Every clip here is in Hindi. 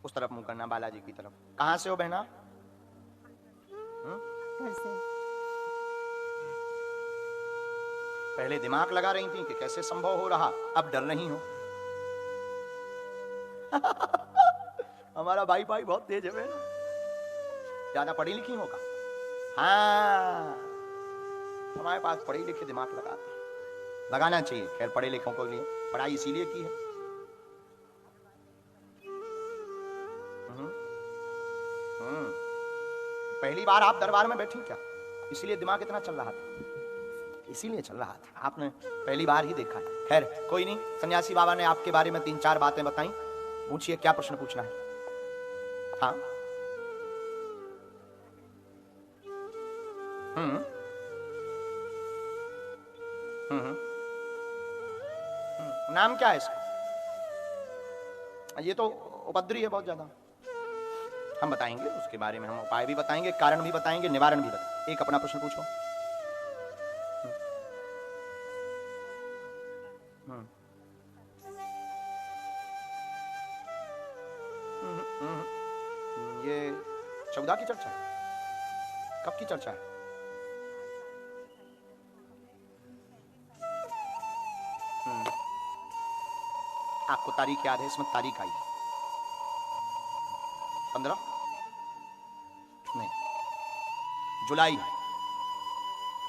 उस तरफ मुंह करना, बालाजी की तरफ। कहां से हो बहना? घर से। पहले दिमाग लगा रही थी कि कैसे संभव हो रहा, अब डर रही हो। हमारा भाई बहुत तेज है बहना, ज्यादा पढ़ी लिखी होगा। हाँ, हमारे पास पढ़ी लिखी दिमाग लगाना चाहिए। खैर पढ़े लिखों के लिए पढ़ाई इसीलिए की है। पहली बार आप दरबार में बैठी क्या? इसीलिए दिमाग इतना चल रहा था, इसीलिए चल रहा था। आपने पहली बार ही देखा है। खैर कोई नहीं, सन्यासी बाबा ने आपके बारे में 3-4 बातें बताई। पूछिए, क्या प्रश्न पूछना है? हाँ। नाम क्या है इसका? ये तो उपद्रवी है बहुत ज्यादा। हम बताएंगे उसके बारे में, हम उपाय भी बताएंगे, कारण भी बताएंगे, निवारण भी बताएंगे। एक अपना प्रश्न पूछो। ये 14 की चर्चा है? कब की चर्चा है? आपको तारीख याद है? इसमें तारीख आई है 15 नहीं, जुलाई।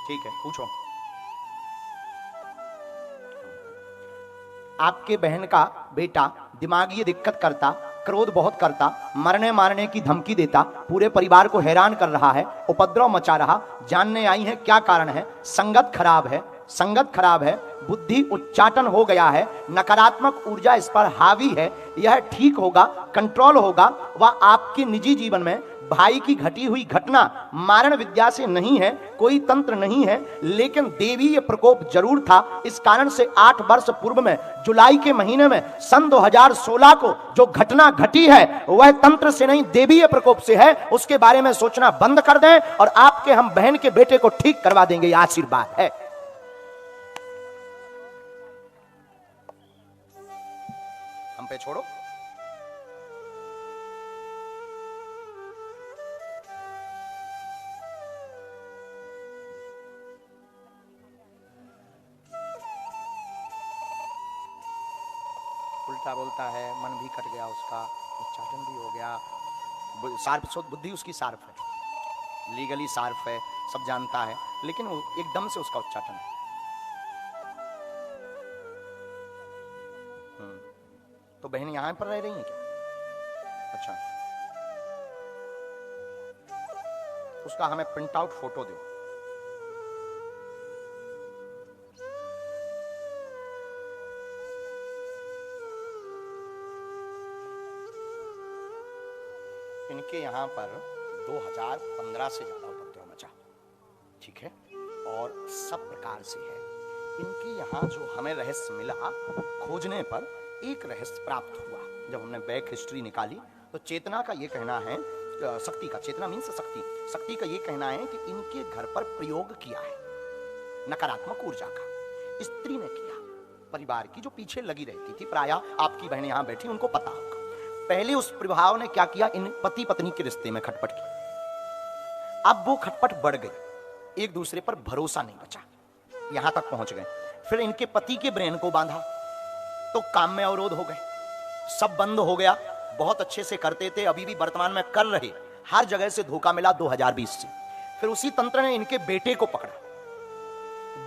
ठीक है, पूछो। आपके बहन का बेटा दिमागी दिक्कत करता, क्रोध बहुत करता, मरने मारने की धमकी देता, पूरे परिवार को हैरान कर रहा है, उपद्रव मचा रहा। जानने आई है क्या कारण है? संगत खराब है, संगत खराब है, बुद्धि उच्चाटन हो गया है, नकारात्मक ऊर्जा इस पर हावी है। यह ठीक होगा, कंट्रोल होगा। वह आपके निजी जीवन में भाई की घटी हुई घटना मारण विद्या से नहीं है, कोई तंत्र नहीं है, लेकिन देवीय प्रकोप जरूर था। इस कारण से 8 वर्ष पूर्व में जुलाई के महीने में सन 2016 को जो घटना घटी है वह तंत्र से नहीं, देवीय प्रकोप से है। उसके बारे में सोचना बंद कर दें और आपके हम बहन के बेटे को ठीक करवा देंगे, यह आशीर्वाद है। हम पे छोड़ो। उल्टा बोलता है, मन भी कट गया उसका, उच्चाटन भी हो गया। सार्फ बुद्धि उसकी सार्फ है, लीगली सार्फ है, सब जानता है, लेकिन एकदम से उसका उच्चाटन है। तो बहन यहां पर रह रही है क्या? अच्छा, उसका हमें प्रिंट आउट फोटो दो। इनके यहां पर 2015 से ज्यादा उपद्रव मचा, ठीक है, और सब प्रकार से है। इनके यहां जो हमें रहस्य मिला, खोजने पर एक रहस्य प्राप्त हुआ। जब हमने बैक हिस्ट्री निकाली तो चेतना का यह कहना है, शक्ति का, चेतना मीन्स शक्ति, शक्ति का यह कहना है कि इनके घर पर प्रयोग किया है नकारात्मक ऊर्जा का, स्त्री ने किया, परिवार की जो पीछे लगी रहती थी। प्रायः आपकी बहन यहां बैठी, उनको पता होगा। पहले उस प्रभाव ने क्या किया, इन पति पत्नी के रिश्ते में खटपट की। अब वो खटपट बढ़ गई, एक दूसरे पर भरोसा नहीं बचा, यहां तक पहुंच गए। फिर इनके पति के ब्रेन को बांधा तो काम में अवरोध हो गए, सब बंद हो गया। बहुत अच्छे से करते थे, अभी भी वर्तमान में कर रहे, हर जगह से धोखा मिला 2020 से। फिर उसी तंत्र ने इनके बेटे को पकड़ा,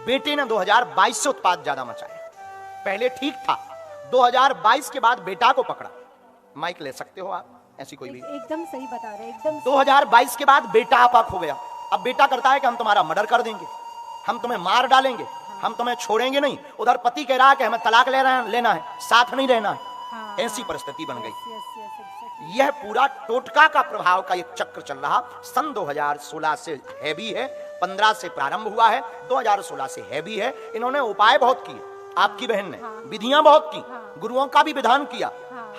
बेटे ने 2022 से उत्पाद ज्यादा मचाया। पहले ठीक था, 2022 के बाद बेटा को पकड़ा। माइक ले सकते हो आप, ऐसी कोई भी? एकदम सही बता रहे, एकदम 2022 के बाद बेटा आपाक हो गया। अब बेटा करता है कि हम तुम्हारा मर्डर कर देंगे, हम तुम्हें मार डालेंगे, हम तुम्हें छोड़ेंगे नहीं। उधर पति कह रहा है कि हमें तलाक लेना है, साथ नहीं रहना है। ऐसी परिस्थिति बन गई। यह पूरा टोटका का प्रभाव का एक चक्र चल रहा। सन 2016 से हैवी है, 15 से प्रारंभ हुआ है, 2016 से हैवी है। इन्होंने उपाय बहुत किए, आपकी बहन ने विधियां बहुत की, गुरुओं का भी विधान किया,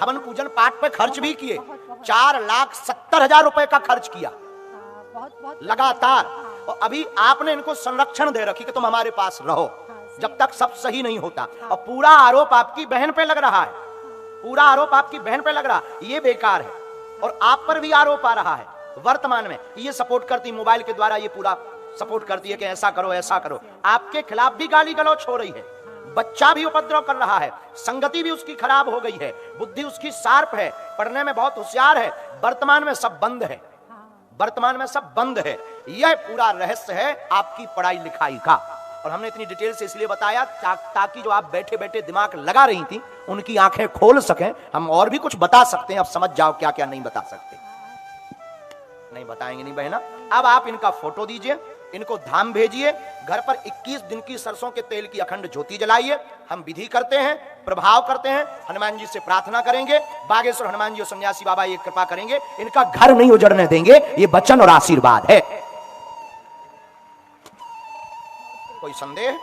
हवन पूजन पाठ पे खर्च भी किए, 4,70,000 रुपए का खर्च किया लगातार। और अभी आपने इनको संरक्षण दे रखी कि तुम हमारे पास रहो जब तक सब सही नहीं होता। और पूरा आरोप आपकी बहन पे लग रहा है, पूरा आरोप आपकी बहन पे लग रहा, ये बेकार है। और आप पर भी आरोप आ रहा है वर्तमान में। ये सपोर्ट करती, मोबाइल के द्वारा ये पूरा सपोर्ट करती है कि ऐसा करो ऐसा करो। आपके खिलाफ भी गाली गलौच हो रही है, बच्चा भी उपद्रव कर रहा है, संगति भी उसकी खराब हो गई है, बुद्धि उसकी शार्प है, पढ़ने में बहुत होशियार है। वर्तमान में सब बंद है, वर्तमान में सब बंद है। यह पूरा रहस्य है आपकी पढ़ाई लिखाई का। और हमने इतनी डिटेल से इसलिए बताया ताकि जो आप बैठे बैठे दिमाग लगा रही थी उनकी आंखें खोल सकें। हम और भी कुछ बता सकते हैं, अब समझ जाओ क्या क्या नहीं बता सकते। नहीं बताएंगे नहीं बहना। अब आप इनका फोटो दीजिए, इनको धाम भेजिए, घर पर 21 दिन की सरसों के तेल की अखंड ज्योति जलाइए। हम विधि करते हैं, प्रभाव करते हैं, हनुमान जी से प्रार्थना करेंगे, बागेश्वर हनुमान जी और सन्यासी बाबा ये कृपा करेंगे, इनका घर नहीं उजड़ने देंगे। ये वचन और आशीर्वाद है। कोई संदेह?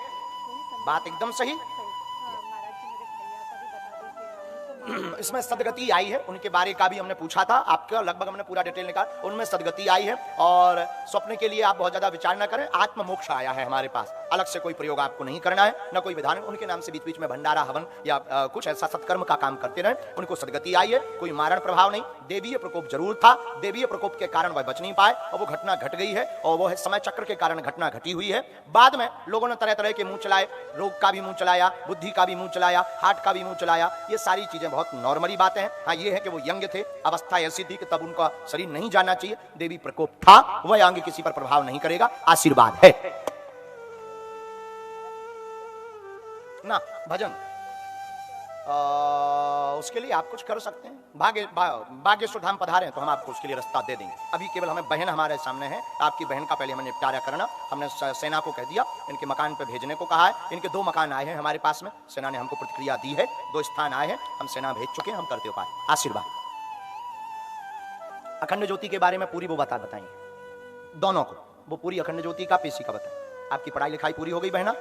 बात एकदम सही। इसमें सदगति आई है, उनके बारे का भी हमने पूछा था आपका, लगभग हमने पूरा डिटेल निकाला। उनमें सदगति आई है और स्वप्न के लिए आप बहुत ज्यादा विचार ना करें। आत्म मोक्ष आया है हमारे पास, अलग से कोई प्रयोग आपको नहीं करना है, ना कोई विधान। उनके नाम से बीच बीच में भंडारा हवन या कुछ ऐसा सत्कर्म का काम करते रहे। उनको सदगति आई है, कोई मारण प्रभाव नहीं। देवीय प्रकोप जरूर था, देवीय प्रकोप के कारण वह बच नहीं पाए और वो घटना घट गई है और वो है समय चक्र के कारण घटना घटी हुई है। बाद में लोगों ने तरह तरह के मुंह चलाए, रोग का भी मुंह चलाया, बुद्धि का भी मुंह चलाया, हार्ट का भी मुंह चलाया। ये सारी चीजें बहुत नॉर्मली बातें हैं। हाँ ये है कि वो यंग थे, अवस्था ऐसी थी कि तब उनका शरीर नहीं जाना चाहिए। देवी प्रकोप था, वह आगे किसी पर प्रभाव नहीं करेगा, आशीर्वाद है ना। भजन उसके लिए आप कुछ कर सकते हैं। बागेश्वर धाम पधारें तो हम आपको उसके लिए रास्ता दे देंगे। अभी केवल हमें बहन हमारे सामने है, आपकी बहन का पहले हमें निपटारा करना। हमने सेना को कह दिया, इनके मकान पे भेजने को कहा है। इनके 2 मकान आए हैं हमारे पास में, सेना ने हमको प्रतिक्रिया दी है, 2 स्थान आए हैं, हम सेना भेज चुके हैं, हम करते उपाय। आशीर्वाद। अखंड ज्योति के बारे में पूरी वो बताएंगे दोनों को, वो पूरी अखंड ज्योति का पेशी का बताएं। आपकी पढ़ाई लिखाई पूरी हो गई बहना?